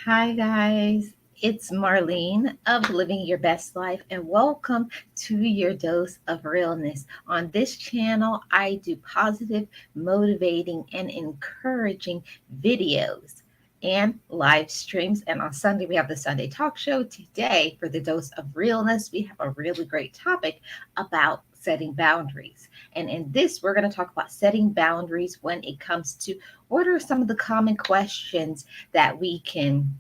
Hi, guys. It's Marlene of Living Your Best Life, and welcome to your dose of realness. On this channel, I do positive, motivating, and encouraging videos and live streams. And on Sunday, we have the Sunday Talk Show. Today, for the dose of realness, we have a really great topic about setting boundaries. And in this, we're going to talk about setting boundaries when it comes to what are some of the common questions that we can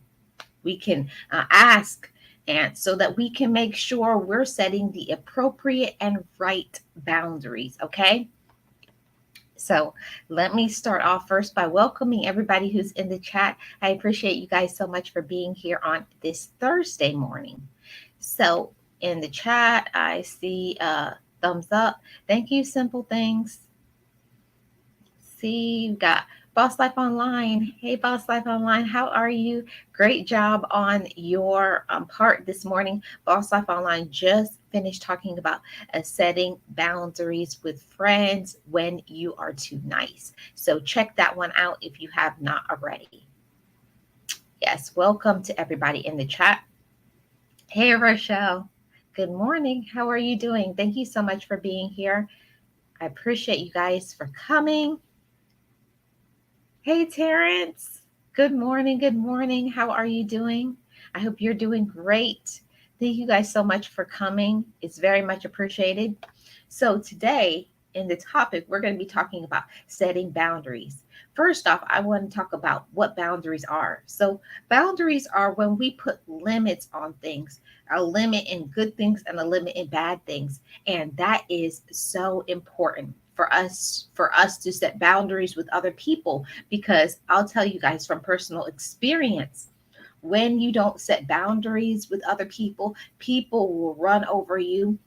ask, and so that we can make sure we're setting the appropriate and right boundaries. Okay, so let me start off first by welcoming everybody who's in the chat. I appreciate you guys so much for being here on this Thursday morning. So in the chat, I see thumbs up. Thank you, Simple Things. See, you got Boss Life Online. Hey, Boss Life Online, how are you? Great job on your part this morning. Boss Life Online just finished talking about setting boundaries with friends when you are too nice. So check that one out if you have not already. Yes, welcome to everybody in the chat. Hey, Rochelle. Good morning. How are you doing? Thank you so much for being here. I appreciate you guys for coming. Hey, Terrence. Good morning. Good morning. How are you doing? I hope you're doing great. Thank you guys so much for coming. It's very much appreciated. So, today in the topic, we're going to be talking about setting boundaries. First off, I want to talk about what boundaries are. So, boundaries are when we put limits on things, a limit in good things and a limit in bad things. And that is so important for us to set boundaries with other people, because I'll tell you guys from personal experience, when you don't set boundaries with other people, people will run over you,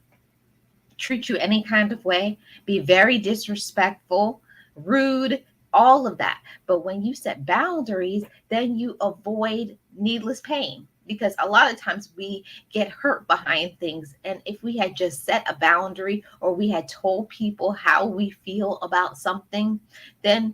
treat you any kind of way, be very disrespectful, rude, all of that. But when you set boundaries, then you avoid needless pain, because a lot of times we get hurt behind things. And if we had just set a boundary, or we had told people how we feel about something, then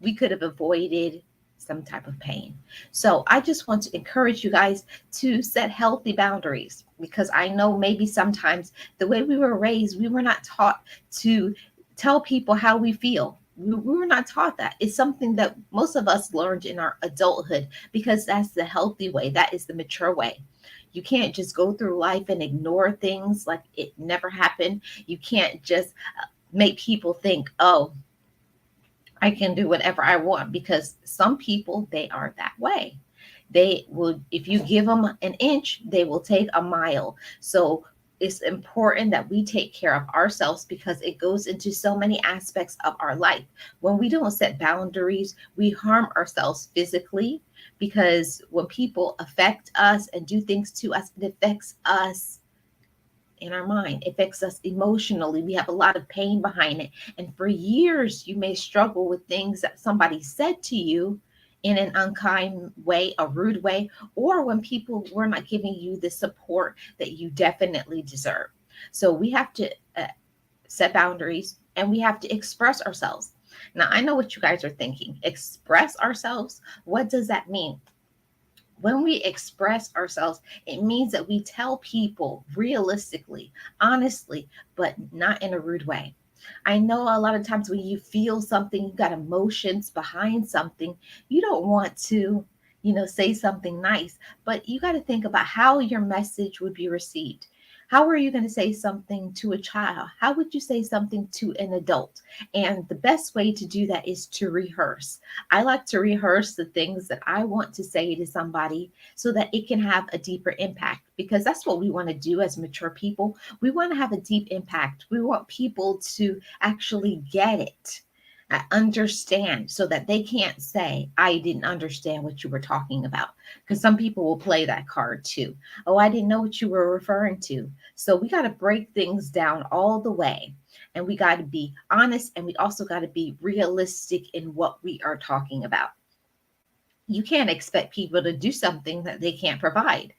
we could have avoided some type of pain. So I just want to encourage you guys to set healthy boundaries, because I know maybe sometimes the way we were raised, we were not taught to tell people how we feel. We were not taught that. It's something that most of us learned in our adulthood, because that's the healthy way. That is the mature way. You can't just go through life and ignore things like it never happened. You can't just make people think, oh, I can do whatever I want, because some people, they are that way. They will, if you give them an inch, they will take a mile. So it's important that we take care of ourselves, because it goes into so many aspects of our life. When we don't set boundaries, we harm ourselves physically, because when people affect us and do things to us, it affects us in our mind, it affects us emotionally. We have a lot of pain behind it. And for years, you may struggle with things that somebody said to you in an unkind way, a rude way, or when people were not giving you the support that you definitely deserve. So we have to set boundaries, and we have to express ourselves. Now, I know what you guys are thinking. Express ourselves? What does that mean? When we express ourselves, it means that we tell people realistically, honestly, but not in a rude way. I know a lot of times when you feel something, you got emotions behind something, you don't want to, say something nice, but you got to think about how your message would be received. How are you going to say something to a child? How would you say something to an adult? And the best way to do that is to rehearse. I like to rehearse the things that I want to say to somebody, so that it can have a deeper impact, because that's what we want to do as mature people. We want to have a deep impact. We want people to actually get it, understand, so that they can't say, I didn't understand what you were talking about. Because some people will play that card too. Oh, I didn't know what you were referring to. So we got to break things down all the way. And we got to be honest, and we also got to be realistic in what we are talking about. You can't expect people to do something that they can't provide.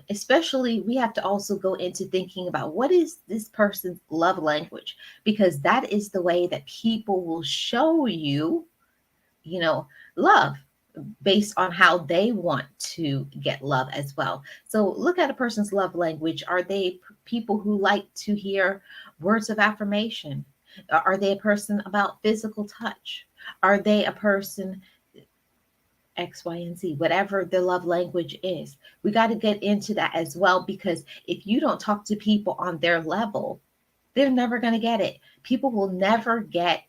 Especially, we have to also go into thinking about what is this person's love language, because that is the way that people will show you, love. based on how they want to get love as well. So look at a person's love language. Are they people who like to hear words of affirmation? Are they a person about physical touch? Are they a person X, Y, and Z, whatever the love language is? We got to get into that as well, because if you don't talk to people on their level, they're never going to get it. People will never get.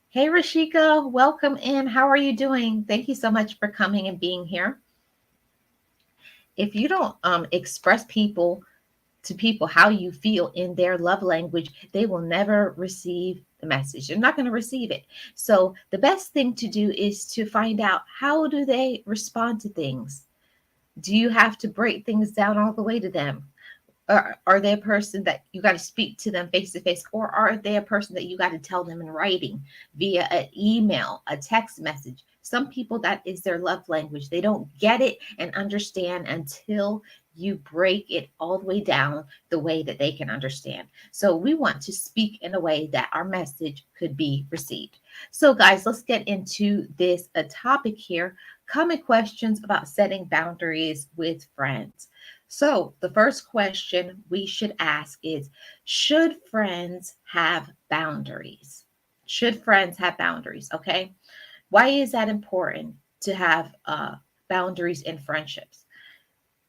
Hey, Rashika, welcome in. How are you doing? Thank you so much for coming and being here. If you don't express people how you feel in their love language, they will never receive the message. They're not going to receive it. So the best thing to do is to find out, how do they respond to things? Do you have to break things down all the way to them? Are they a person that you got to speak to them face to face, or are they a person that you got to tell them in writing via an email, a text message? Some people, that is their love language. They don't get it and understand until you break it all the way down the way that they can understand. So we want to speak in a way that our message could be received. So guys, let's get into this a topic here. Common questions about setting boundaries with friends. So, the first question we should ask is, should friends have boundaries? Should friends have boundaries? Okay. Why is that important to have boundaries in friendships?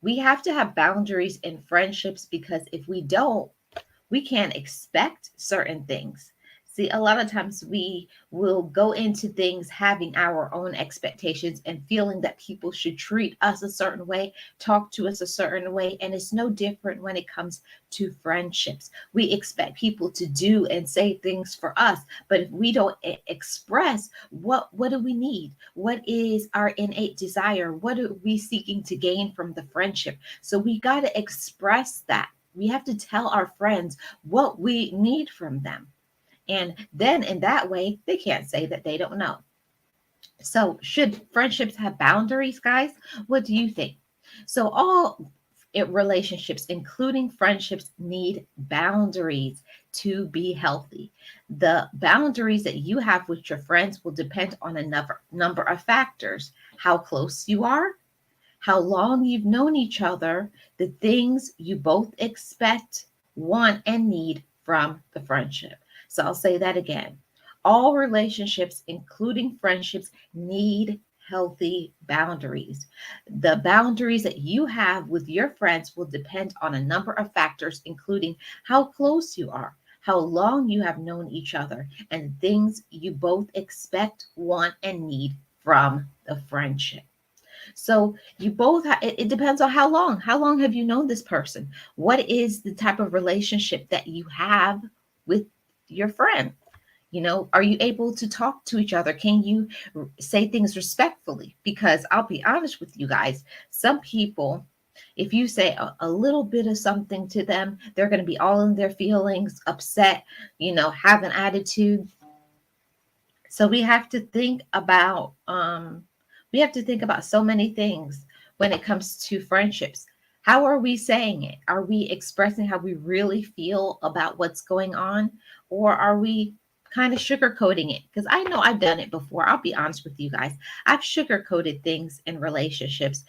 We have to have boundaries in friendships because if we don't, we can't expect certain things. See, a lot of times we will go into things having our own expectations and feeling that people should treat us a certain way, talk to us a certain way. And it's no different when it comes to friendships. We expect people to do and say things for us, but if we don't express what do we need? What is our innate desire? What are we seeking to gain from the friendship? So we got to express that. We have to tell our friends what we need from them. And then in that way, they can't say that they don't know. So, should friendships have boundaries, guys? What do you think? So, all relationships, including friendships, need boundaries to be healthy. The boundaries that you have with your friends will depend on a number of factors: how close you are, how long you've known each other, the things you both expect, want, and need from the friendship. So I'll say that again. All relationships, including friendships, need healthy boundaries. The boundaries that you have with your friends will depend on a number of factors, including how close you are, how long you have known each other, and things you both expect, want, and need from the friendship. So you both it depends on how long. How long have you known this person? What is the type of relationship that you have with your friend? You know, are you able to talk to each other? Can you say things respectfully? Because I'll be honest with you guys, some people, if you say a little bit of something to them, they're going to be all in their feelings, upset, have an attitude. So we have to think about so many things when it comes to friendships. How are we saying it? Are we expressing how we really feel about what's going on? Or are we kind of sugarcoating it? Because I know I've done it before. I'll be honest with you guys. I've sugarcoated things in relationships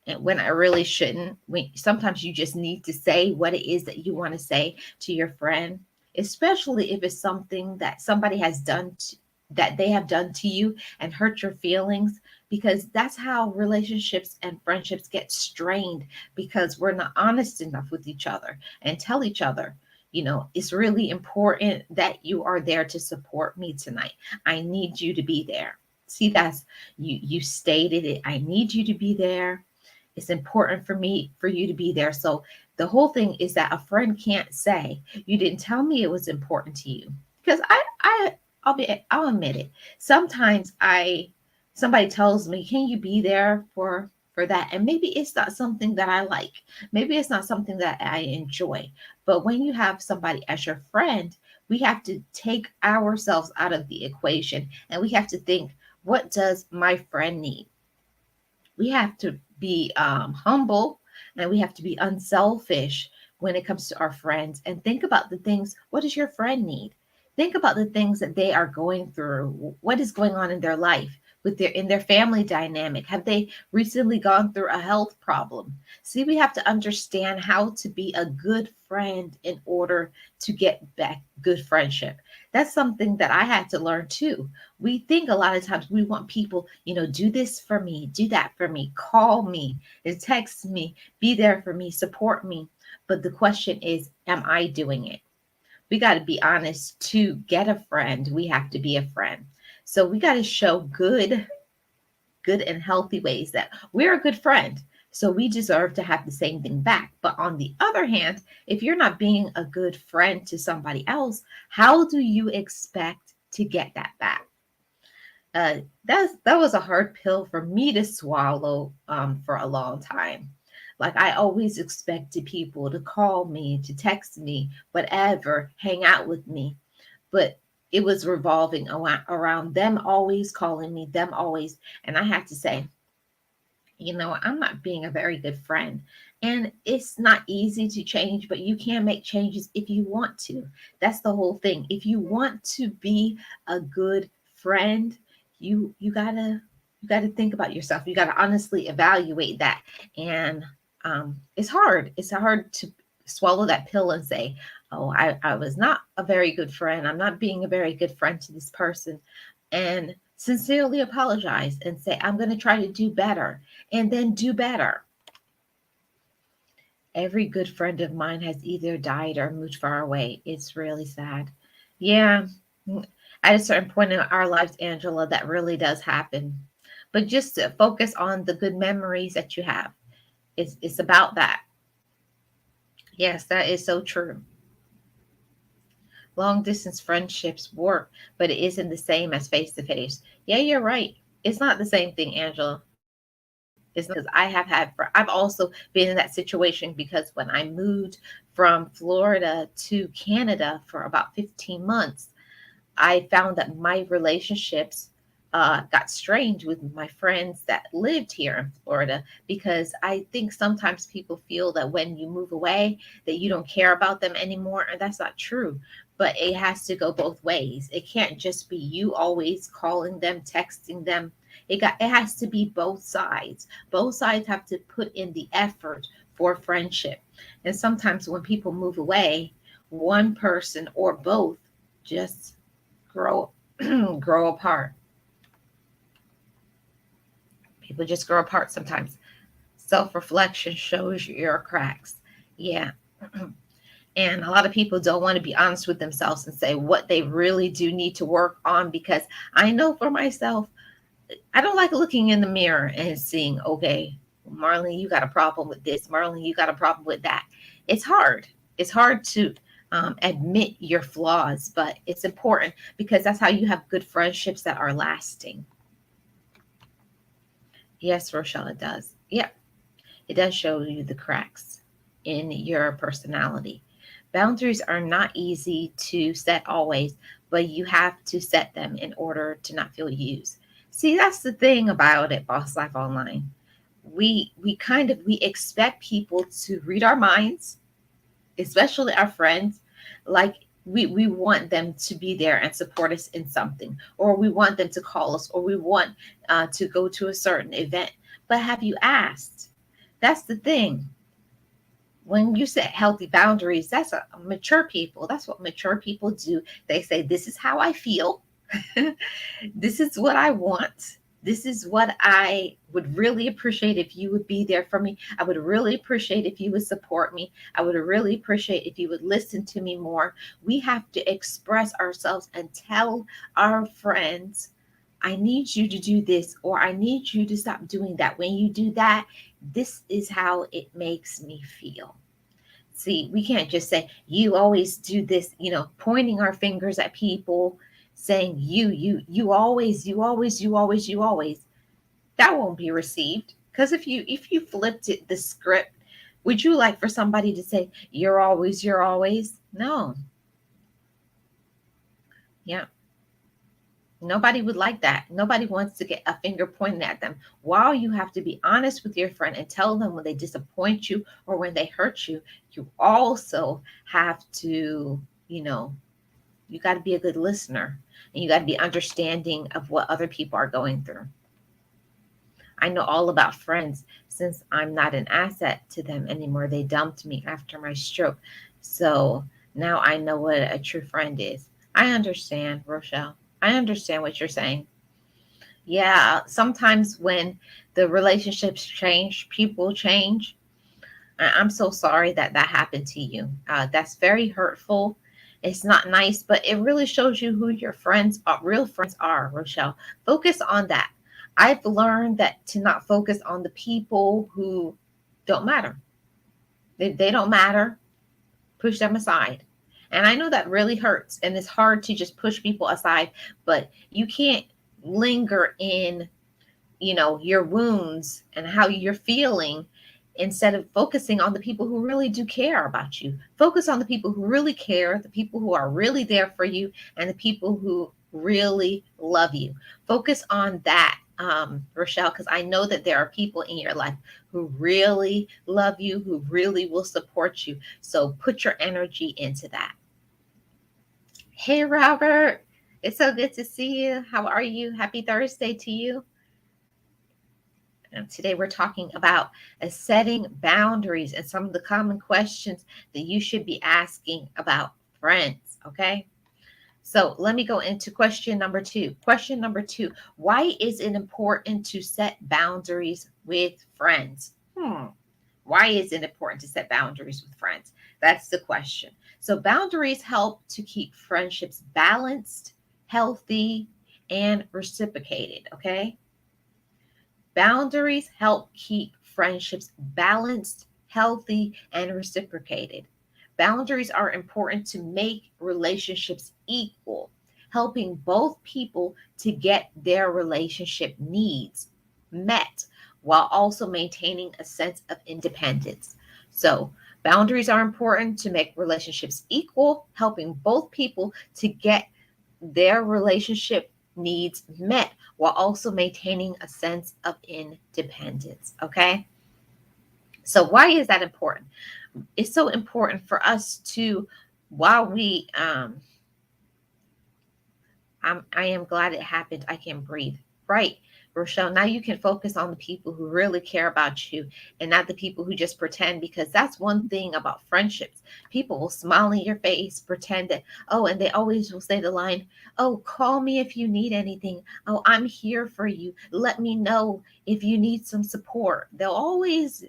and when I really shouldn't. Sometimes you just need to say what it is that you want to say to your friend, especially if it's something that somebody has done that they have done to you and hurt your feelings, because that's how relationships and friendships get strained, because we're not honest enough with each other and tell each other, it's really important that you are there to support me tonight. I need you to be there. See, that's you stated it. I need you to be there. It's important for you to be there. So the whole thing is that a friend can't say, you didn't tell me it was important to you. Because I'll admit it. Sometimes somebody tells me, can you be there for that? And maybe it's not something that I like. Maybe it's not something that I enjoy. But when you have somebody as your friend, we have to take ourselves out of the equation and we have to think, what does my friend need? We have to be humble, and we have to be unselfish when it comes to our friends and think about the things. What does your friend need? Think about the things that they are going through. What is going on in their life? with their family dynamic? Have they recently gone through a health problem? See, we have to understand how to be a good friend in order to get back good friendship. That's something that I had to learn too. We think a lot of times we want people, do this for me, do that for me, call me, text me, be there for me, support me. But the question is, am I doing it? We got to be honest. To get a friend, we have to be a friend. So we got to show good and healthy ways that we're a good friend. So we deserve to have the same thing back. But on the other hand, if you're not being a good friend to somebody else, how do you expect to get that back? That was a hard pill for me to swallow for a long time. Like, I always expected people to call me, to text me, whatever, hang out with me, but it was revolving around them always calling me, them always. And I had to say, I'm not being a very good friend. And it's not easy to change, but you can make changes if you want to. That's the whole thing. If you want to be a good friend, you gotta think about yourself. You gotta honestly evaluate that. And it's hard. It's hard to swallow that pill and say, oh, I was not a very good friend. I'm not being a very good friend to this person. And sincerely apologize and say, I'm going to try to do better, and then do better. Every good friend of mine has either died or moved far away. It's really sad. Yeah, at a certain point in our lives, Angela, that really does happen. But just to focus on the good memories that you have. It's about that. Yes, that is so true. Long distance friendships work, but it isn't the same as face to face. Yeah, you're right. It's not the same thing, Angela. It's not, because I've also been in that situation, because when I moved from Florida to Canada for about 15 months, I found that my relationships got strained with my friends that lived here in Florida, because I think sometimes people feel that when you move away that you don't care about them anymore, and that's not true. But it has to go both ways. It can't just be you always calling them, texting them. It has to be both sides. Both sides have to put in the effort for friendship. And sometimes when people move away, one person or both just grow grow apart. People just grow apart sometimes. Self-reflection shows your cracks. Yeah. And a lot of people don't want to be honest with themselves and say what they really do need to work on, because I know for myself, I don't like looking in the mirror and seeing, okay, Marlene, you got a problem with this. Marlene, you got a problem with that. It's hard. It's hard to admit your flaws, but it's important, because that's how you have good friendships that are lasting. Yes, Rochelle, it does. Yeah, it does show you the cracks in your personality. Boundaries are not easy to set always, but you have to set them in order to not feel used. See, that's the thing about it, Boss Life Online. We expect people to read our minds, especially our friends. Like, we want them to be there and support us in something, or we want them to call us, or we want to go to a certain event. But have you asked? That's the thing. When you set healthy boundaries, that's a mature people. That's what mature people do. They say, this is how I feel. This is what I want. This is what I would really appreciate if you would be there for me. I would really appreciate if you would support me. I would really appreciate if you would listen to me more. We have to express ourselves and tell our friends, I need you to do this, or I need you to stop doing that. When you do that, this is how it makes me feel. See, we can't just say, you always do this, pointing our fingers at people, saying, you always, you always, you always, you always. That won't be received. Because if you flipped it, the script, would you like for somebody to say, you're always? No. Yeah. Nobody would like that. Nobody wants to get a finger pointed at them. While you have to be honest with your friend and tell them when they disappoint you or when they hurt you, you also have to, You got to be a good listener, and you got to be understanding of what other people are going through. I know all about friends since I'm not an asset to them anymore. They dumped me after my stroke. So now I know what a true friend is. I understand, Rochelle. I understand what you're saying. Yeah, sometimes when the relationships change, people change. I'm so sorry that that happened to you. That's very hurtful. It's not nice, but it really shows you who your friends are, real friends are, Rochelle. Focus on that. I've learned that to not focus on the people who don't matter. They don't matter. Push them aside. And I know that really hurts, and it's hard to just push people aside, but you can't linger in, your wounds and how you're feeling instead of focusing on the people who really do care about you. Focus on the people who really care, the people who are really there for you, and the people who really love you. Focus on that, Rochelle, because I know that there are people in your life who really love you, who really will support you. So put your energy into that. Hey, Robert. It's so good to see you. How are you? Happy Thursday to you. And today we're talking about setting boundaries and some of the common questions that you should be asking about friends. Okay. So let me go into question number two. Question number two: why is it important to set boundaries with friends? Why is it important to set boundaries with friends? That's the question. So boundaries help to keep friendships balanced, healthy, and reciprocated. Okay. Boundaries help keep friendships balanced, healthy, and reciprocated. Boundaries are important to make relationships equal, helping both people to get their relationship needs met while also maintaining a sense of independence. So, boundaries are important to make relationships equal, helping both people to get their relationship needs met while also maintaining a sense of independence. Okay. So, why is that important? It's so important for us to, while I am glad it happened. I can breathe. Right, Rochelle. Now you can focus on the people who really care about you and not the people who just pretend, because that's one thing about friendships. People will smile in your face, pretend that, oh, and they always will say the line, oh, call me if you need anything. Oh, I'm here for you. Let me know if you need some support. They'll always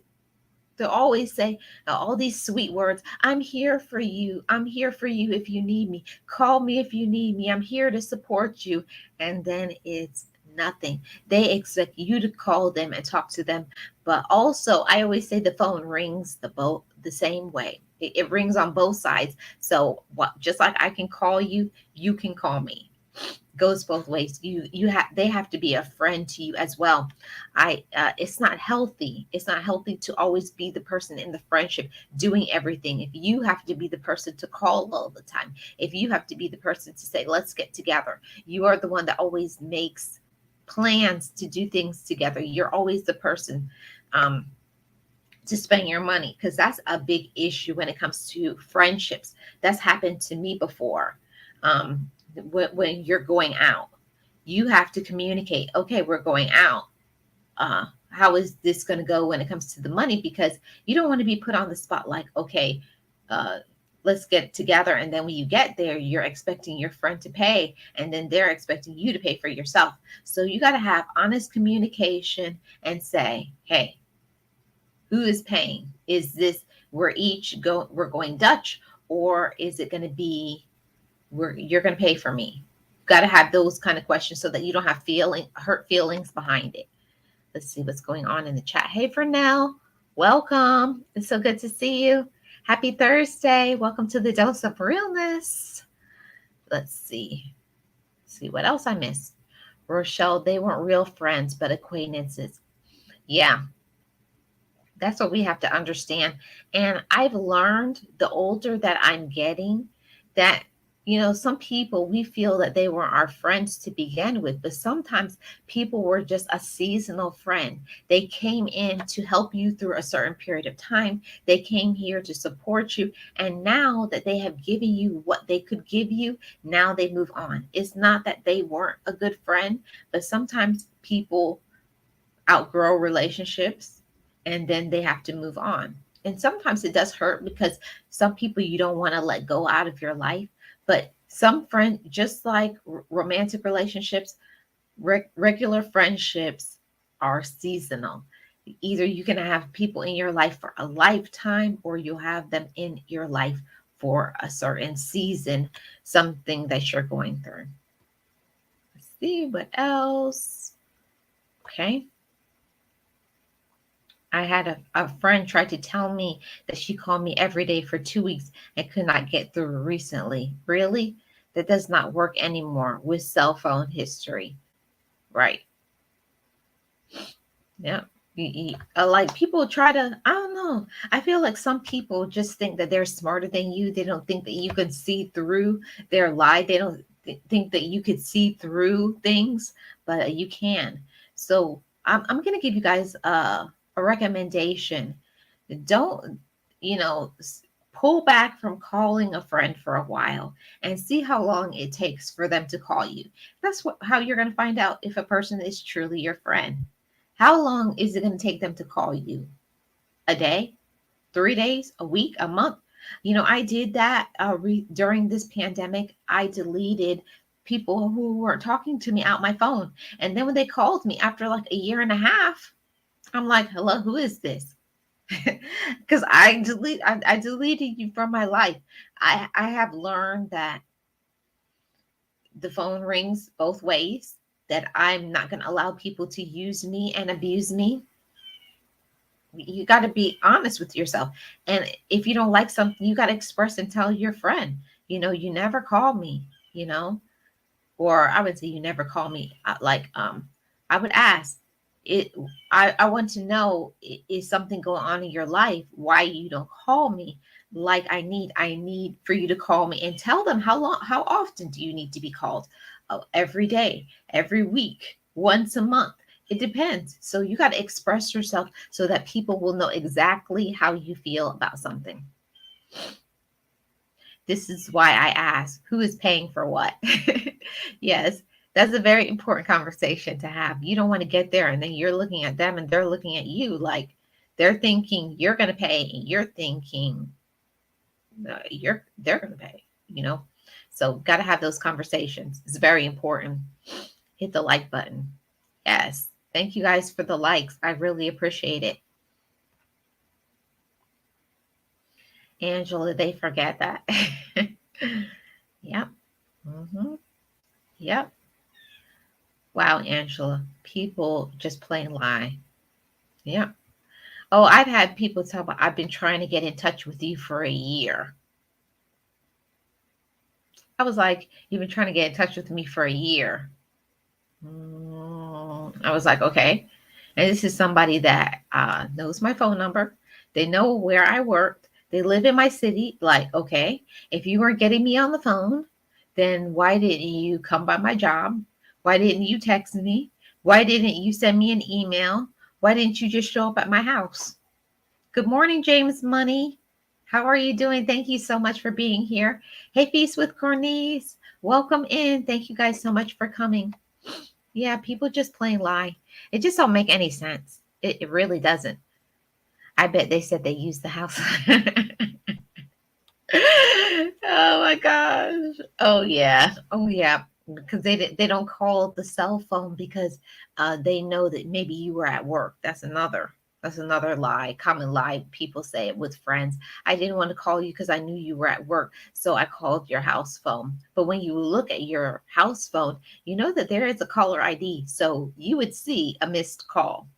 say all these sweet words. I'm here for you. I'm here for you if you need me. Call me if you need me. I'm here to support you. And then it's nothing. They expect you to call them and talk to them. But also, I always say the phone rings the same way. It rings on both sides. So what? Just like I can call you, you can call me. Goes both ways. They have to be a friend to you as well. It's not healthy. It's not healthy to always be the person in the friendship doing everything. If you have to be the person to call all the time, if you have to be the person to say let's get together, you are the one that always makes plans to do things together. You're always the person um, to spend your money, because that's a big issue when it comes to friendships. That's happened to me before. When you're going out, you have to communicate, okay, we're going out. How is this going to go when it comes to the money? Because you don't want to be put on the spot like, okay, uh, let's get together. And then when you get there, you're expecting your friend to pay, and then they're expecting you to pay for yourself. So you got to have honest communication and say, hey, who is paying? Is this we're going Dutch, or is it going to be you're going to pay for me? Got to have those kind of questions so that you don't have hurt feelings behind it. Let's see what's going on in the chat. Hey, Vernell, welcome. It's so good to see you. Happy Thursday. Welcome to the Dose of Realness. Let's see. See what else I missed. Rochelle, they weren't real friends, but acquaintances. Yeah, that's what we have to understand. And I've learned the older that I'm getting that some people, we feel that they were our friends to begin with, but sometimes people were just a seasonal friend. They came in to help you through a certain period of time. They came here to support you. And now that they have given you what they could give you, now they move on. It's not that they weren't a good friend, but sometimes people outgrow relationships and then they have to move on. And sometimes it does hurt because some people you don't want to let go out of your life. But some friends, just like romantic relationships, regular friendships are seasonal. Either you can have people in your life for a lifetime or you'll have them in your life for a certain season, something that you're going through. Let's see what else. Okay. I had a friend try to tell me that she called me every day for 2 weeks and could not get through recently. Really? That does not work anymore with cell phone history. Right. Yeah. Like people try to, I don't know. I feel like some people just think that they're smarter than you. They don't think that you can see through their lie. They don't think that you could see through things, but you can. So I'm going to give you guys a recommendation. Don't, you know, pull back from calling a friend for a while and see how long it takes for them to call you. That's how you're going to find out if a person is truly your friend. How long is it going to take them to call you? A day? 3 days? A week? A month? I did that during this pandemic. I deleted people who weren't talking to me out my phone. And then when they called me after like a year and a half, I'm like, hello, who is this? Because I deleted you from my life. I have learned that the phone rings both ways, that I'm not going to allow people to use me and abuse me. You got to be honest with yourself. And if you don't like something, you got to express and tell your friend, you never call me, or I would say you never call me. I would ask it. I want to know, is something going on in your life? Why you don't call me? Like I need for you to call me and tell them how often do you need to be called? Oh, every day, every week, once a month. It depends. So you got to express yourself so that people will know exactly how you feel about something. This is why I ask, who is paying for what? Yes, that's a very important conversation to have. You don't want to get there and then you're looking at them and they're looking at you like they're thinking you're going to pay and you're thinking they're going to pay. So got to have those conversations. It's very important. Hit the like button. Yes. Thank you guys for the likes. I really appreciate it. Angela, they forget that. Yep. Hmm. Yep. Wow, Angela. People just plain lie. Yep. Oh, I've had people tell me I've been trying to get in touch with you for a year. I was like, you've been trying to get in touch with me for a year. I was like, okay. And this is somebody that knows my phone number. They know where I worked. They live in my city. Like, okay, if you weren't getting me on the phone, then why didn't you come by my job? Why didn't you text me? Why didn't you send me an email? Why didn't you just show up at my house? Good morning, James Money. How are you doing? Thank you so much for being here. Hey, Feast with Cornice. Welcome in. Thank you guys so much for coming. Yeah, people just plain lie. It just don't make any sense. It really doesn't. I bet they said they used the house. Oh my gosh. Oh yeah. Oh yeah. Because they don't call the cell phone because they know that maybe you were at work. That's another lie, common lie people say it with friends. I didn't want to call you because I knew you were at work, so I called your house phone. But when you look at your house phone, you know that there is a caller ID, so you would see a missed call.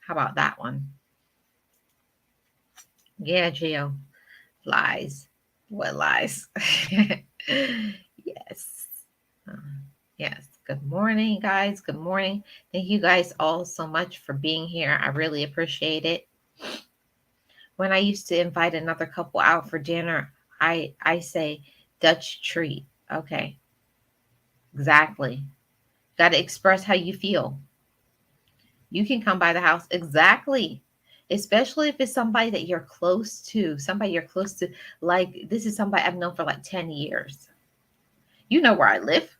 How about that one? Yeah, Gio. Lies. What lies? Yes. Uh, yes. Good morning, guys. Good morning. Thank you guys all so much for being here. I really appreciate it. When I used to invite another couple out for dinner, I say, Dutch treat. Okay, exactly. Got to express how you feel. You can come by the house. Exactly. Especially if it's somebody that you're close to, somebody you're close to. Like, this is somebody I've known for like 10 years. You know where I live.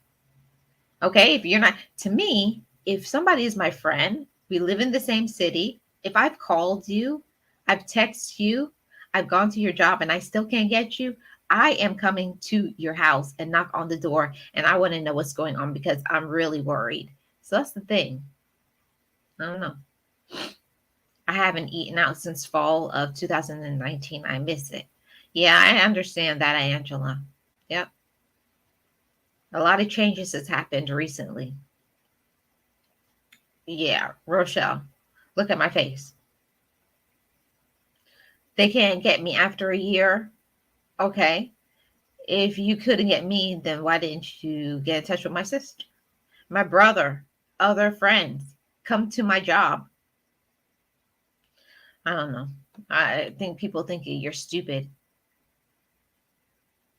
Okay. If you're not, to me, if somebody is my friend, we live in the same city. If I've called you, I've texted you, I've gone to your job and I still can't get you, I am coming to your house and knock on the door and I want to know what's going on because I'm really worried. So that's the thing. I don't know. I haven't eaten out since fall of 2019. I miss it. Yeah, I understand that, Angela. Yep. A lot of changes has happened recently. Yeah, Rochelle, look at my face. They can't get me after a year. Okay. If you couldn't get me, then why didn't you get in touch with my sister, my brother, other friends? Come to my job. I don't know. I think people think you're stupid.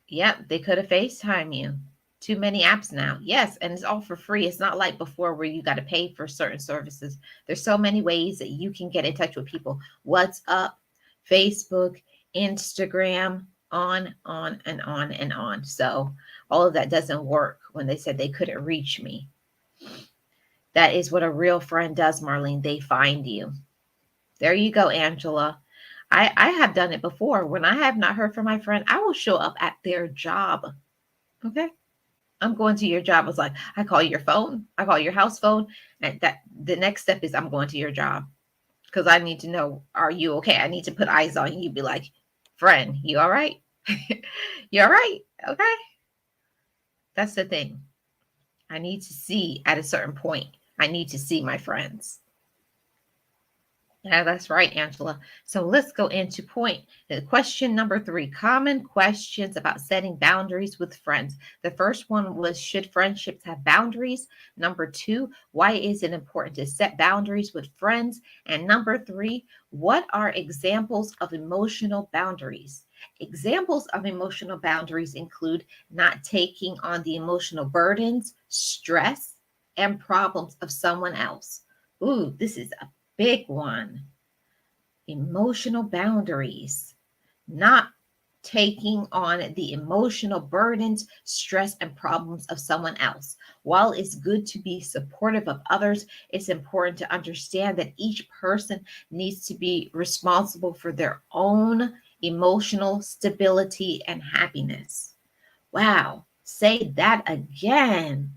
Yep, they could have FaceTime you. Too many apps now. Yes, and it's all for free. It's not like before where you got to pay for certain services. There's so many ways that you can get in touch with people. WhatsApp, Facebook, Instagram, on, and on and on. So all of that doesn't work when they said they couldn't reach me. That is what a real friend does, Marlene. They find you. There you go, Angela. I have done it before. When I have not heard from my friend, I will show up at their job. Okay. I'm going to your job. I was like, I call your phone, I call your house phone. And that the next step is I'm going to your job because I need to know, are you okay? I need to put eyes on you. Be like, friend, you all right? You all right? Okay. That's the thing. I need to see at a certain point. I need to see my friends. Yeah, that's right, Angela. So let's go into question number 3, common questions about setting boundaries with friends. The first one was, should friendships have boundaries? Number 2, why is it important to set boundaries with friends? And number 3, what are examples of emotional boundaries? Examples of emotional boundaries include not taking on the emotional burdens, stress, and problems of someone else. Ooh, this is a big one. Emotional boundaries, not taking on the emotional burdens, stress, and problems of someone else. While it's good to be supportive of others, it's important to understand that each person needs to be responsible for their own emotional stability and happiness. Wow, say that again.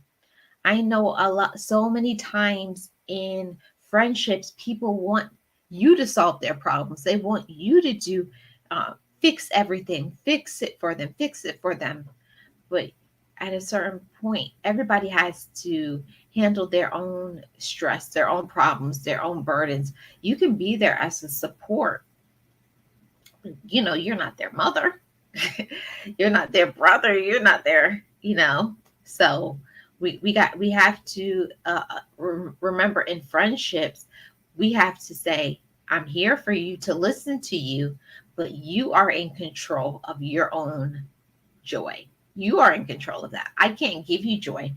I know a lot, so many times in friendships, people want you to solve their problems. They want you to do, fix everything, fix it for them. But at a certain point, everybody has to handle their own stress, their own problems, their own burdens. You can be there as a support. You're not their mother, you're not their brother, you're not their. So we have to remember in friendships, we have to say, I'm here for you to listen to you, but you are in control of your own joy. You are in control of that. I can't give you joy.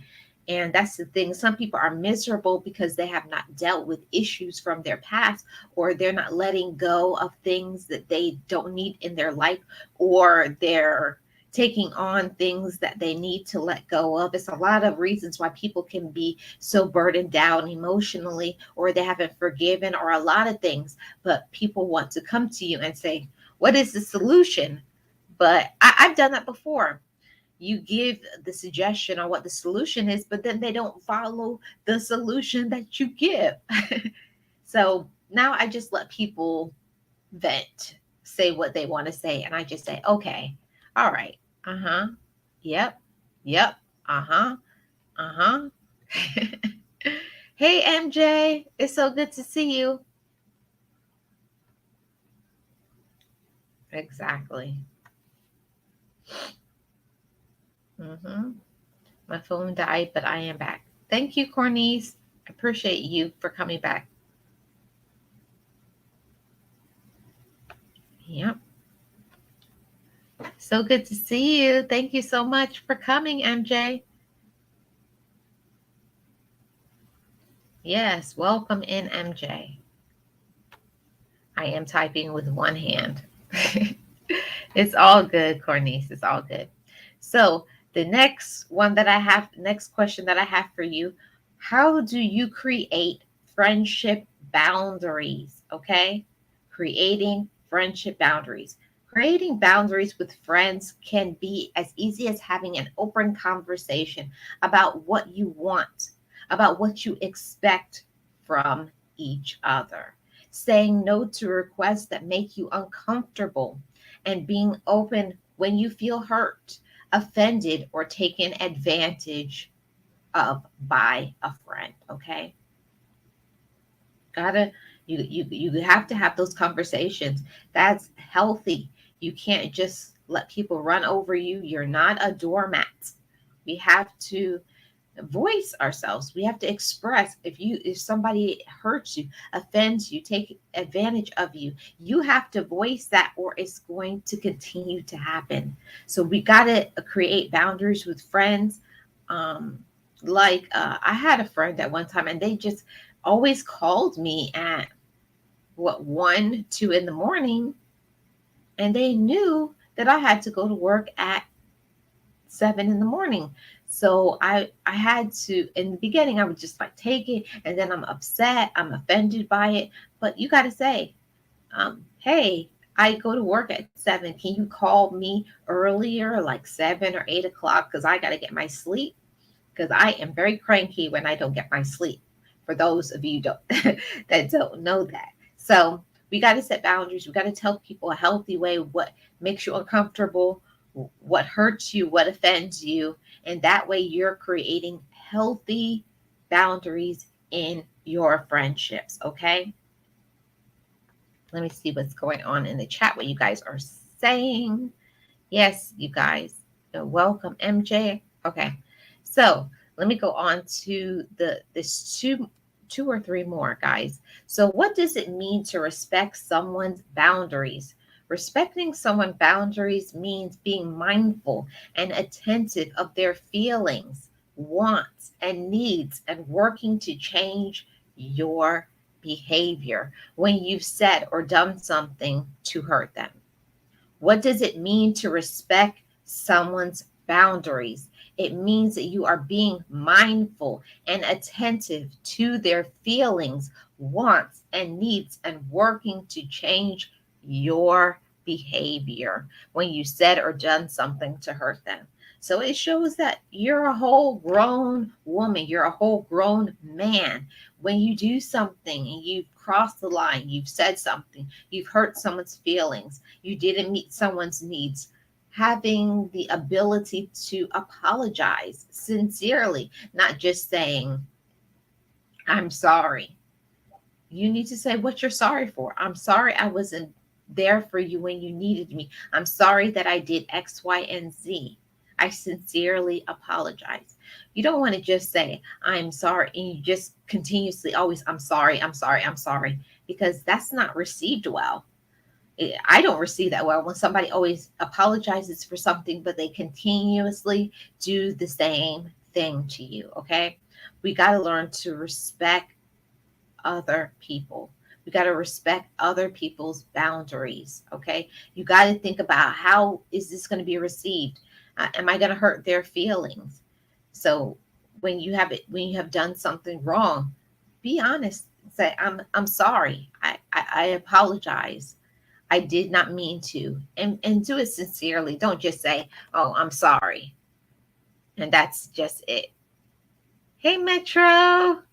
And that's the thing. Some people are miserable because they have not dealt with issues from their past, or they're not letting go of things that they don't need in their life, or they're taking on things that they need to let go of. It's a lot of reasons why people can be so burdened down emotionally, or they haven't forgiven, or a lot of things. But people want to come to you and say, what is the solution? But I've done that before. You give the suggestion on what the solution is, but then they don't follow the solution that you give. So now I just let people vent, say what they want to say. And I just say, okay, all right. Uh huh. Yep. Yep. Uh huh. Uh huh. Hey, MJ. It's so good to see you. Exactly. Mm-hmm. My phone died, but I am back. Thank you, Cornice. I appreciate you for coming back. Yep. So good to see you. Thank you so much for coming, MJ. Yes, welcome in, MJ. I am typing with one hand. It's all good, Cornice. It's all good. So, the next question that I have for you, how do you create friendship boundaries? Okay. Creating friendship boundaries. Creating boundaries with friends can be as easy as having an open conversation about what you want, about what you expect from each other, saying no to requests that make you uncomfortable, and being open when you feel hurt, offended, or taken advantage of by a friend. Okay. Gotta you have to have those conversations. That's healthy. You can't just let people run over you. You're not a doormat. We have to voice ourselves. We have to express. If somebody hurts you, offends you, take advantage of you, you have to voice that, or it's going to continue to happen. So we got to create boundaries with friends. um I had a friend at one time, and they just always called me at what, 1, 2 in the morning, and they knew that I had to go to work at 7 in the morning. So I had to, in the beginning, I would just like take it, and then I'm upset, I'm offended by it. But you got to say, hey, I go to work at 7. Can you call me earlier, like 7 or 8 o'clock? Because I got to get my sleep. Because I am very cranky when I don't get my sleep. For those of you don't, that don't know that. So we got to set boundaries. We got to tell people a healthy way what makes you uncomfortable, what hurts you, what offends you. And that way you're creating healthy boundaries in your friendships. Okay. Let me see what's going on in the chat, what you guys are saying. Yes, you guys. Welcome, MJ. Okay. So let me go on to this two or three more, guys. So what does it mean to respect someone's boundaries? Respecting someone's boundaries means being mindful and attentive of their feelings, wants, and needs, and working to change your behavior when you've said or done something to hurt them. What does it mean to respect someone's boundaries? It means that you are being mindful and attentive to their feelings, wants, and needs, and working to change your behavior when you said or done something to hurt them. So it shows that you're a whole grown woman, you're a whole grown man. When you do something and you've crossed the line, you've said something, you've hurt someone's feelings, you didn't meet someone's needs, having the ability to apologize sincerely, not just saying, I'm sorry. You need to say what you're sorry for. I'm sorry I wasn't there for you when you needed me. I'm sorry that I did X, Y, and Z. I sincerely apologize. You don't want to just say, I'm sorry, and you just continuously always, I'm sorry, I'm sorry, I'm sorry, because that's not received well. I don't receive that well when somebody always apologizes for something, but they continuously do the same thing to you. Okay. We got to learn to respect other people. We got to respect other people's boundaries. Okay. You got to think about, how is this going to be received? Am I going to hurt their feelings? So when you have done something wrong, be honest. Say, I'm sorry. I apologize. I did not mean to. And do it sincerely. Don't just say, oh, I'm sorry. And that's just it. Hey, Metro.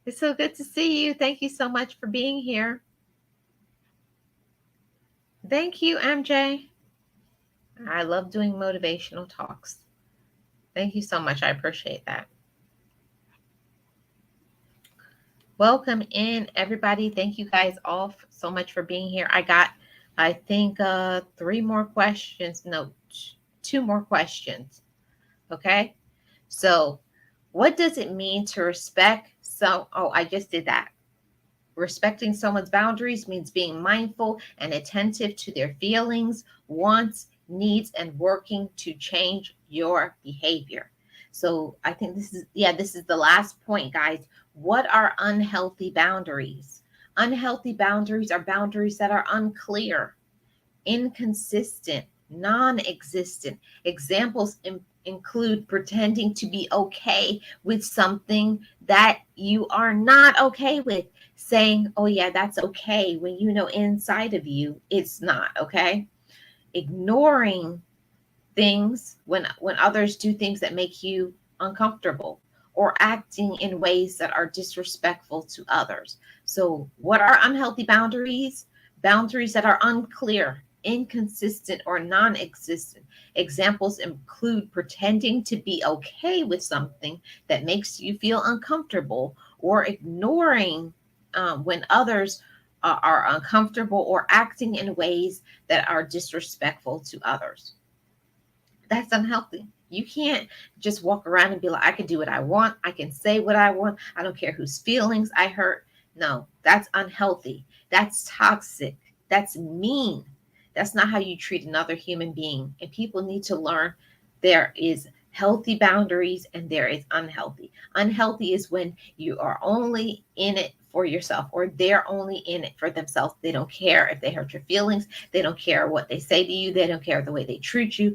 It's so good to see you. Thank you so much for being here. Thank you, MJ. I love doing motivational talks. Thank you so much. I appreciate that. Welcome in, everybody. Thank you guys all so much for being here. I got, I think, 3 more questions. No, 2 more questions. Okay. So, what does it mean to respect some? Oh, I just did that. Respecting someone's boundaries means being mindful and attentive to their feelings, wants, needs, and working to change your behavior. So I think this is the last point, guys. What are unhealthy boundaries? Unhealthy boundaries are boundaries that are unclear, inconsistent, non existent. Examples include pretending to be okay with something that you are not okay with, saying, oh, yeah, that's okay, when you know inside of you it's not okay. Ignoring things when others do things that make you uncomfortable, or acting in ways that are disrespectful to others. So what are unhealthy boundaries? Boundaries that are unclear, inconsistent, or non-existent. Examples include pretending to be okay with something that makes you feel uncomfortable, or ignoring when others are uncomfortable, or acting in ways that are disrespectful to others. That's unhealthy. You can't just walk around and be like, I can do what I want. I can say what I want. I don't care whose feelings I hurt. No, that's unhealthy. That's toxic. That's mean. That's not how you treat another human being. And people need to learn there is healthy boundaries and there is unhealthy. Unhealthy is when you are only in it for yourself, or they're only in it for themselves. They don't care if they hurt your feelings. They don't care what they say to you. They don't care the way they treat you.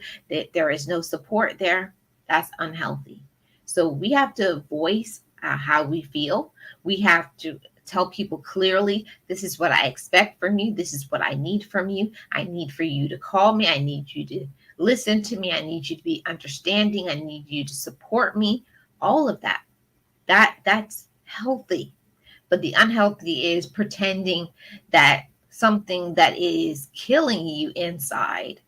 There is no support there. That's unhealthy. So we have to voice how we feel. We have to tell people clearly, this is what I expect from you. This is what I need from you. I need for you to call me. I need you to listen to me. I need you to be understanding. I need you to support me. All of that. That's healthy. But the unhealthy is pretending that something that is killing you inside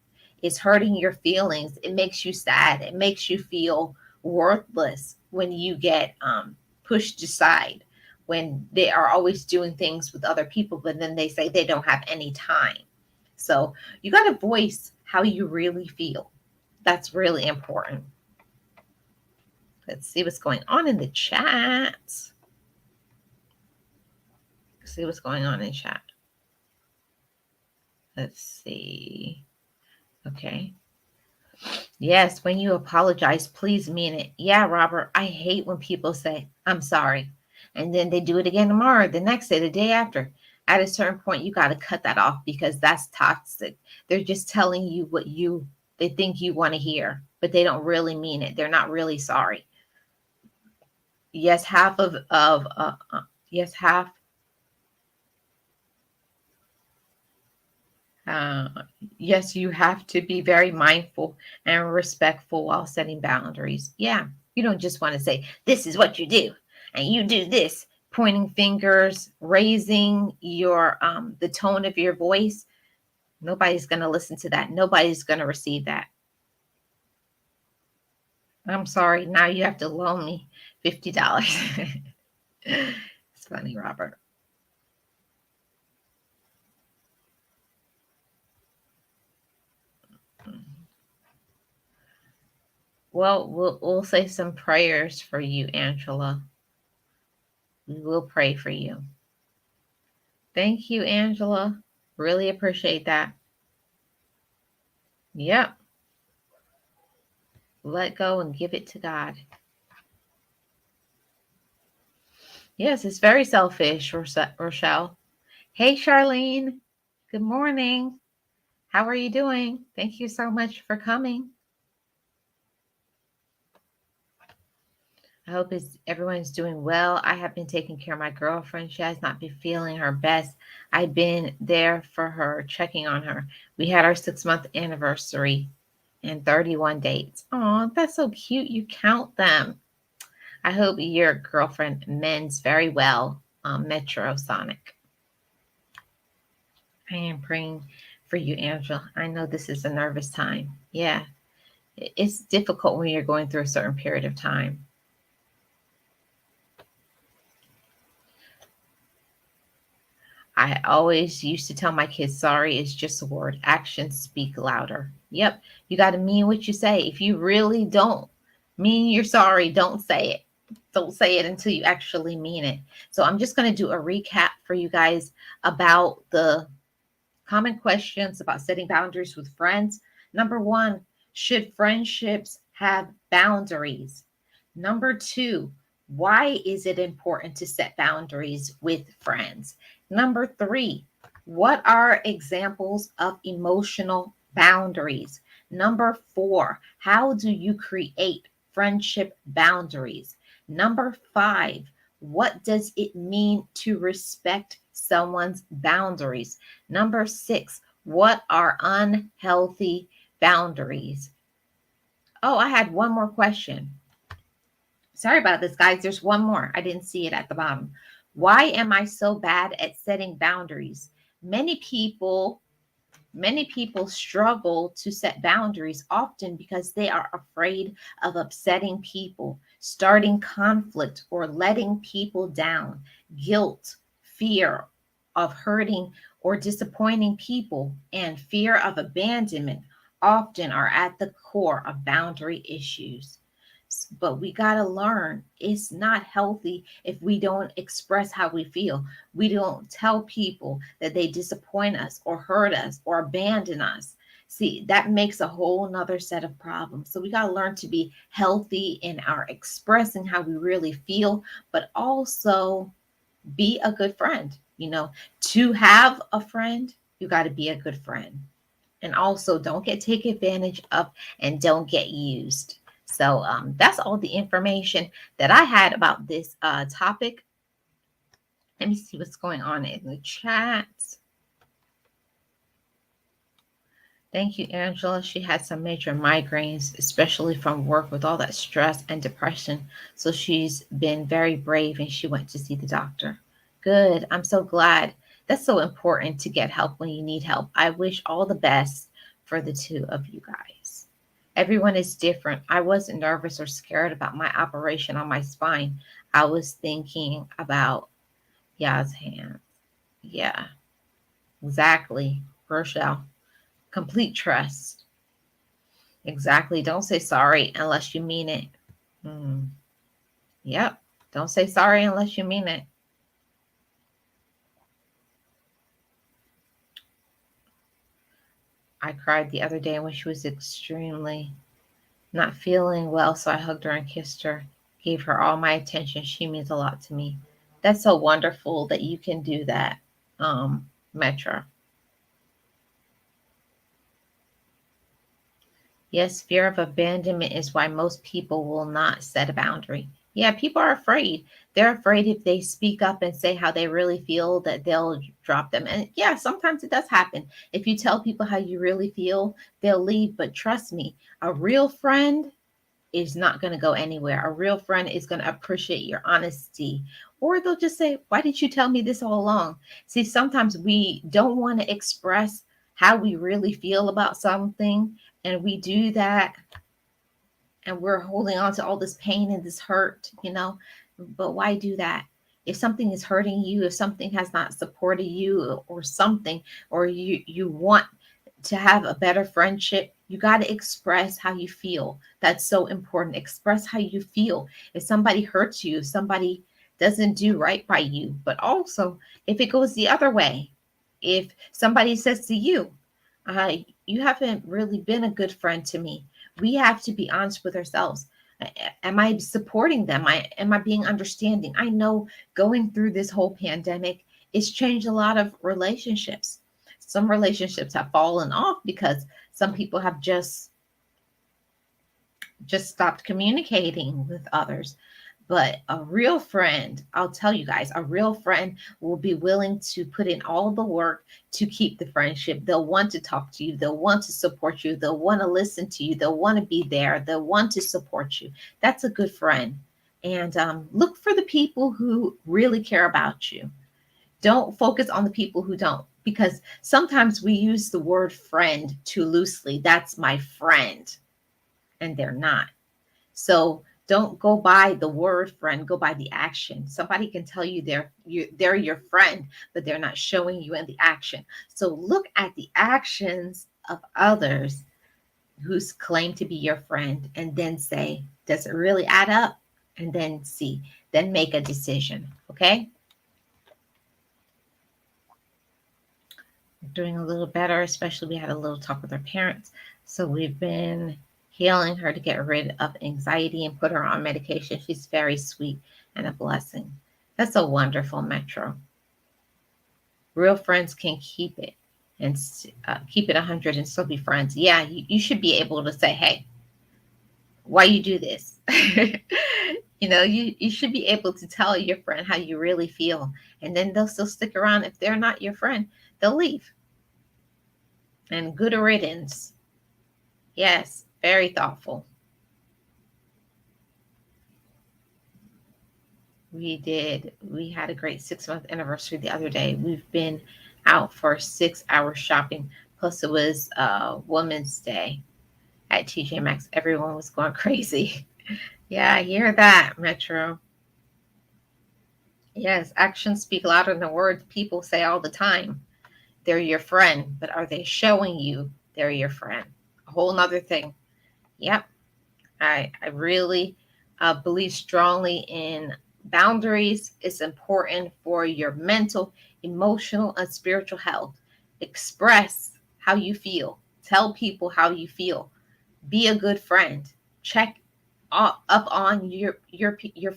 is hurting your feelings. It makes you sad. It makes you feel worthless when you get pushed aside, when they are always doing things with other people, but then they say they don't have any time. So you got to voice how you really feel. That's really important. Let's see what's going on in the chat. See what's going on in chat. Let's see. Okay. Yes, when you apologize, please mean it. Yeah, Robert, I hate when people say, I'm sorry. And then they do it again tomorrow, the next day, the day after. At a certain point, you got to cut that off, because that's toxic. They're just telling you what they think you want to hear, but they don't really mean it. They're not really sorry. Yes, yes, half. Uh, yes, you have to be very mindful and respectful while setting boundaries. Yeah, you don't just want to say, this is what you do, and you do this, pointing fingers, raising your the tone of your voice. Nobody's going to listen to that. Nobody's going to receive that. I'm sorry. Now you have to loan me $50. It's funny, Robert. Well, we'll say some prayers for you, Angela. We will pray for you. Thank you, Angela. Really appreciate that. Yep. Let go and give it to God. Yes, it's very selfish, Rochelle. Hey, Charlene. Good morning. How are you doing? Thank you so much for coming. I hope everyone's doing well. I have been taking care of my girlfriend. She has not been feeling her best. I've been there for her, checking on her. We had our 6-month anniversary and 31 dates. Oh, that's so cute. You count them. I hope your girlfriend mends very well, Metrosonic. I am praying for you, Angela. I know this is a nervous time. Yeah, it's difficult when you're going through a certain period of time. I always used to tell my kids, sorry is just a word. Actions speak louder. Yep, you got to mean what you say. If you really don't mean you're sorry, don't say it. Don't say it until you actually mean it. So I'm just going to do a recap for you guys about the common questions about setting boundaries with friends. Number one, should friendships have boundaries? Number two, why is it important to set boundaries with friends? Number three, what are examples of emotional boundaries? Number four, how do you create friendship boundaries? Number five, what does it mean to respect someone's boundaries? Number six, what are unhealthy boundaries? Oh, I had one more question. Sorry about this, guys. There's one more. I didn't see it at the bottom. Why am I so bad at setting boundaries? Many people Many people struggle to set boundaries often because they are afraid of upsetting people, starting conflict, or letting people down. Guilt, fear of hurting or disappointing people, and fear of abandonment often are at the core of boundary issues. But we got to learn it's not healthy if we don't express how we feel. We don't tell people that they disappoint us or hurt us or abandon us. See, that makes a whole nother set of problems. So we got to learn to be healthy in our expressing how we really feel, but also be a good friend. To have a friend, you got to be a good friend. And also, don't get taken advantage of and don't get used. So that's all the information that I had about this topic. Let me see what's going on in the chat. Thank you, Angela. She had some major migraines, especially from work with all that stress and depression. So she's been very brave and she went to see the doctor. Good. I'm so glad. That's so important to get help when you need help. I wish all the best for the two of you guys. Everyone is different. I wasn't nervous or scared about my operation on my spine. I was thinking about Ya's hands. Yeah, exactly. Rochelle. Complete trust. Exactly. Don't say sorry unless you mean it. Yep. Don't say sorry unless you mean it. I cried the other day when she was extremely not feeling well, so I hugged her and kissed her, gave her all my attention. She means a lot to me. That's so wonderful that you can do that, Metro. Yes, fear of abandonment is why most people will not set a boundary. Yeah, people are afraid. They're afraid if they speak up and say how they really feel that they'll drop them. And yeah, sometimes it does happen. If you tell people how you really feel, they'll leave. But trust me, a real friend is not going to go anywhere. A real friend is going to appreciate your honesty. Or they'll just say, why didn't you tell me this all along? See, sometimes we don't want to express how we really feel about something. And we do that and we're holding on to all this pain and this hurt. But why do that? If something is hurting you, if something has not supported you or something, or you want to have a better friendship, you got to express how you feel. That's so important. Express how you feel. If somebody hurts you, if somebody doesn't do right by you, but also if it goes the other way, if somebody says to you, you haven't really been a good friend to me, we have to be honest with ourselves. Am I supporting them? Am I being understanding? I know going through this whole pandemic, it's changed a lot of relationships. Some relationships have fallen off because some people have just stopped communicating with others. But a real friend, I'll tell you guys, a real friend will be willing to put in all the work to keep the friendship. They'll want to talk to you. They'll want to support you. They'll want to listen to you. They'll want to be there. They'll want to support you. That's a good friend. And look for the people who really care about you. Don't focus on the people who don't, because sometimes we use the word friend too loosely. That's my friend, and they're not. So don't go by the word friend, go by the action. Somebody can tell you they're your friend, but they're not showing you in the action. So look at the actions of others who's claim to be your friend and then say, does it really add up? and then see, then make a decision. Okay. Doing a little better, especially we had a little talk with her parents. So we've been healing her to get rid of anxiety and put her on medication. She's very sweet and a blessing. That's a wonderful Metro. Real friends can keep it and keep it 100 and still be friends. Yeah, you should be able to say, hey, why you do this? You should be able to tell your friend how you really feel. And then they'll still stick around. If they're not your friend, they'll leave. And good riddance. Yes, very thoughtful. We had a great 6-month anniversary the other day. We've been out for 6 hours shopping. Plus it was Women's Day at TJ Maxx. Everyone was going crazy. Yeah, I hear that, Metro. Yes, actions speak louder than words people say all the time. They're your friend, but are they showing you they're your friend? A whole nother thing. Yep. I really believe strongly in boundaries. It's important for your mental, emotional, and spiritual health. Express how you feel. Tell people how you feel. Be a good friend. Check up on your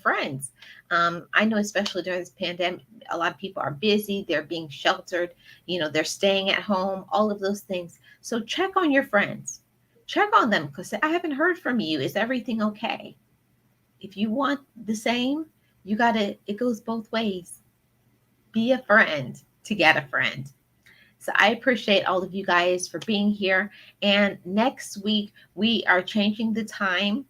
friends. I know, especially during this pandemic, a lot of people are busy. They're being sheltered. They're staying at home. All of those things. So check on your friends. Check on them because I haven't heard from you. Is everything okay? If you want the same, you gotta. It goes both ways. Be a friend to get a friend. So I appreciate all of you guys for being here. And next week we are changing the time.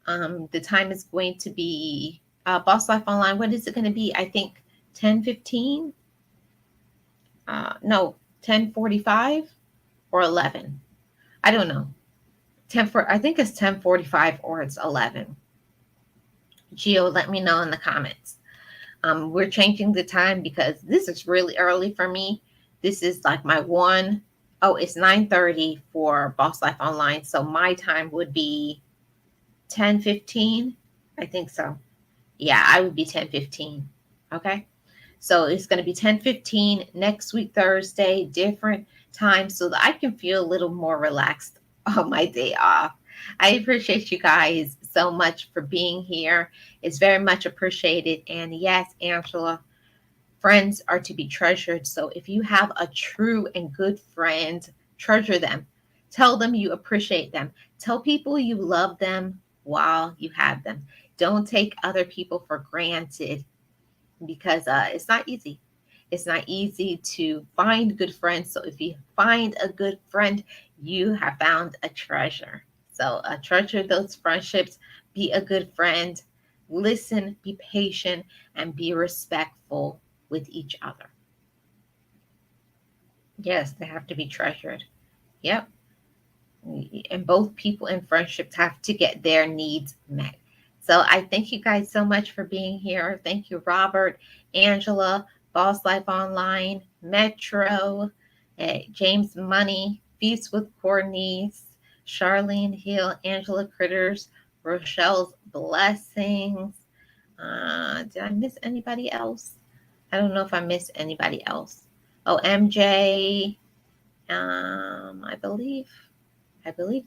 The time is going to be Boss Life Online. What is it going to be? I think 10:15. No, 10:45 or 11. I don't know. I think it's 10:45 or it's 11. Gio, let me know in the comments. We're changing the time because this is really early for me. This is like my one. Oh, it's 9:30 for Boss Life Online. So my time would be 10:15. I think so. Yeah, I would be 10:15. Okay. So it's going to be 10:15 next week, Thursday, different time so that I can feel a little more relaxed on my day off. I appreciate you guys so much for being here. It's very much appreciated. And yes, Angela, friends are to be treasured. So if you have a true and good friend, treasure them. Tell them you appreciate them. Tell people you love them while you have them. Don't take other people for granted because it's not easy. It's not easy to find good friends. So if you find a good friend, you have found a treasure. So treasure those friendships. Be a good friend. Listen, be patient, and be respectful with each other. Yes, they have to be treasured. Yep. And both people in friendships have to get their needs met. So I thank you guys so much for being here. Thank you, Robert, Angela, Boss Life Online, Metro, James Money, Feast with Courtney's, Charlene Hill, Angela Critters, Rochelle's Blessings. Did I miss anybody else? I don't know if I missed anybody else. Oh, MJ. I believe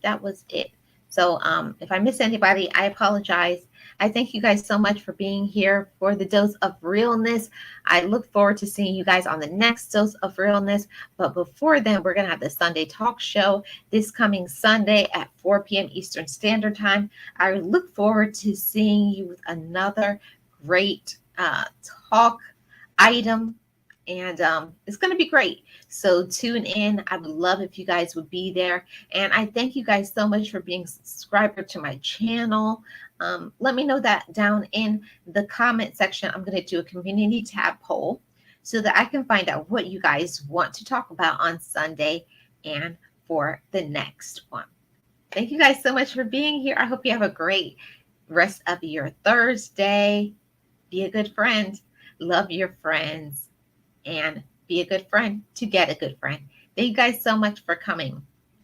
that was it. So if I miss anybody, I apologize. I thank you guys so much for being here for the Dose of Realness. I look forward to seeing you guys on the next Dose of Realness. But before then, we're going to have the Sunday Talk Show this coming Sunday at 4 p.m. Eastern Standard Time. I look forward to seeing you with another great talk item. And it's going to be great. So tune in. I would love if you guys would be there. And I thank you guys so much for being a subscriber to my channel. Let me know that down in the comment section. I'm going to do a community tab poll so that I can find out what you guys want to talk about on Sunday and for the next one. Thank you guys so much for being here. I hope you have a great rest of your Thursday. Be a good friend. Love your friends. And be a good friend to get a good friend. Thank you guys so much for coming.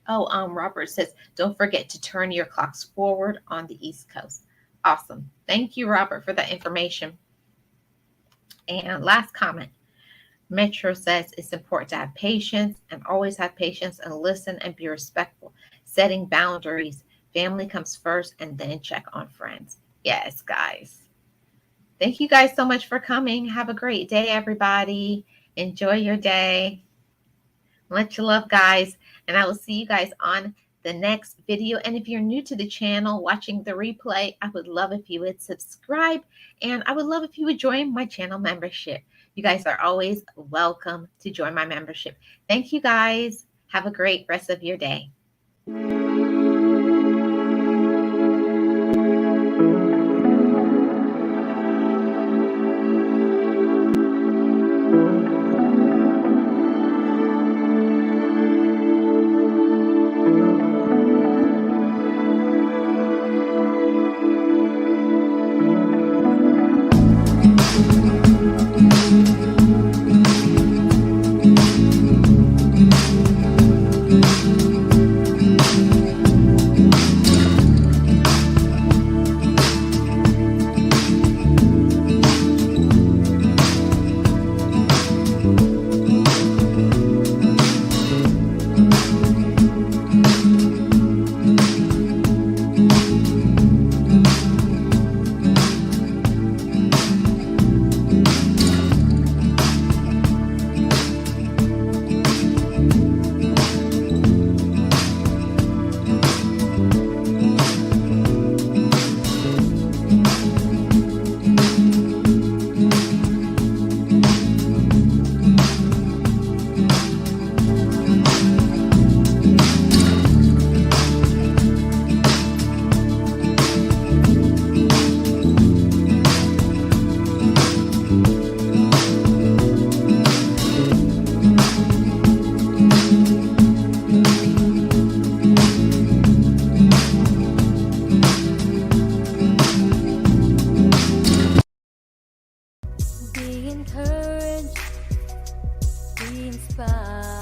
Oh, Robert says, don't forget to turn your clocks forward on the East Coast. Awesome. Thank you, Robert, for that information. And last comment. Metro says it's important to have patience and always have patience and listen and be respectful. Setting boundaries. Family comes first and then check on friends. Yes, guys. Thank you guys so much for coming. Have a great day, everybody. Enjoy your day. Much love, guys. And I will see you guys on the next video. And if you're new to the channel, watching the replay, I would love if you would subscribe. And I would love if you would join my channel membership. You guys are always welcome to join my membership. Thank you, guys. Have a great rest of your day. Be encouraged, be inspired.